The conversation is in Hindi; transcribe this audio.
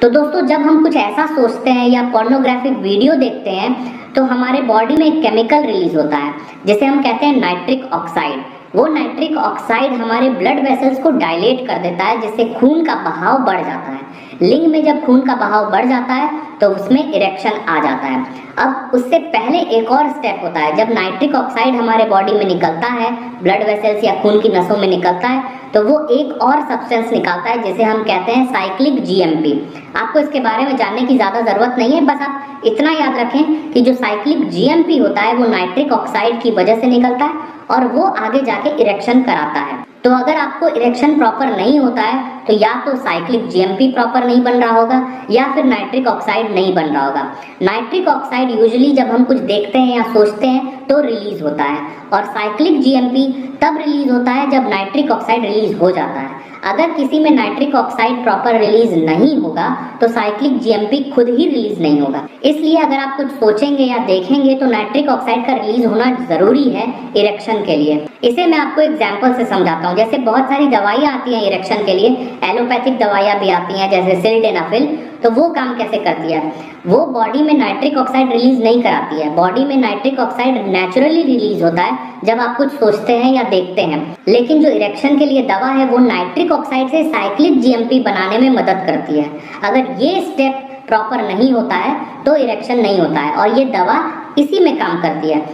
तो दोस्तों जब हम कुछ ऐसा सोचते हैं या पोर्नोग्राफिक वीडियो देखते हैं तो हमारे बॉडी में एक केमिकल रिलीज होता है जिसे हम कहते हैं नाइट्रिक ऑक्साइड। वो नाइट्रिक ऑक्साइड हमारे ब्लड वेसल्स को डायलेट कर देता है जिससे खून का बहाव बढ़ जाता है। लिंग में जब खून का बहाव बढ़ जाता है तो उसमें इरेक्शन आ जाता है। अब उससे पहले एक और स्टेप होता है। जब नाइट्रिक ऑक्साइड हमारे बॉडी में निकलता है, ब्लड वेसल्स या खून की नसों में निकलता है, तो वो एक और सब्सटेंस निकालता है जिसे हम कहते हैं साइक्लिक जीएमपी। आपको इसके बारे में जानने की ज़्यादा ज़रूरत नहीं है, बस आप इतना याद रखें कि जो साइक्लिक जीएमपी होता है वो नाइट्रिक ऑक्साइड की वजह से निकलता है और वो आगे जाके इरेक्शन कराता है। तो अगर आपको इरेक्शन प्रॉपर नहीं होता है तो या तो साइक्लिक जीएमपी प्रॉपर नहीं बन रहा होगा या फिर नाइट्रिक ऑक्साइड नहीं बन रहा होगा। नाइट्रिक ऑक्साइड यूजुअली जब हम कुछ देखते हैं या सोचते हैं तो रिलीज होता है और साइक्लिक जीएमपी तब रिलीज होता है जब नाइट्रिक ऑक्साइड रिलीज हो जाता है। अगर किसी में नाइट्रिक ऑक्साइड प्रॉपर रिलीज नहीं होगा तो साइक्लिक जीएमपी खुद ही रिलीज नहीं होगा। इसलिए अगर आप कुछ सोचेंगे या देखेंगे तो नाइट्रिक ऑक्साइड का रिलीज होना जरूरी है इरेक्शन के लिए। इसे मैं आपको एग्जांपल से समझाता हूँ। जैसे बहुत सारी दवाइयाँ आती हैं इरेक्शन के लिए, एलोपैथिक दवाइयाँ भी आती हैं जैसे सिल्डेनाफिल। तो वो काम कैसे करती है? वो बॉडी में नाइट्रिक ऑक्साइड रिलीज नहीं कराती है। बॉडी में नाइट्रिक ऑक्साइड नेचुरली रिलीज होता है जब आप कुछ सोचते हैं या देखते हैं। लेकिन जो इरेक्शन के लिए दवा है वो नाइट्रिक ऑक्साइड से साइक्लिक जीएमपी बनाने में मदद करती है। अगर ये स्टेप प्रॉपर नहीं होता है तो इरेक्शन नहीं होता है और ये दवा इसी में काम करती है।